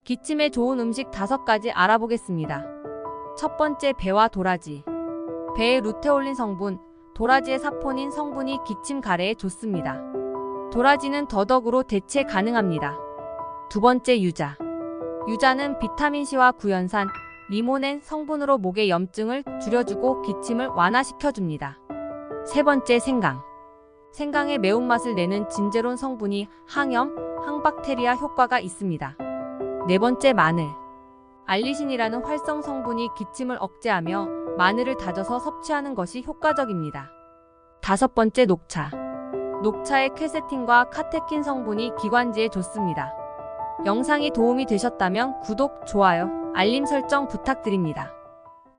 기침에 좋은 음식 5가지 알아보겠습니다. 첫 번째, 배와 도라지. 배의 루테올린 성분, 도라지의 사포닌 성분이 기침 가래에 좋습니다. 도라지는 더덕으로 대체 가능합니다. 두 번째, 유자. 유자는 비타민C와 구연산, 리모넨 성분으로 목의 염증을 줄여주고 기침을 완화시켜줍니다. 세 번째, 생강. 생강의 매운맛을 내는 진제론 성분이 항염, 항박테리아 효과가 있습니다. 네 번째, 마늘. 알리신이라는 활성 성분이 기침을 억제하며 마늘을 다져서 섭취하는 것이 효과적입니다. 다섯 번째, 녹차. 녹차의 퀘세틴과 카테킨 성분이 기관지에 좋습니다. 영상이 도움이 되셨다면 구독, 좋아요, 알림 설정 부탁드립니다.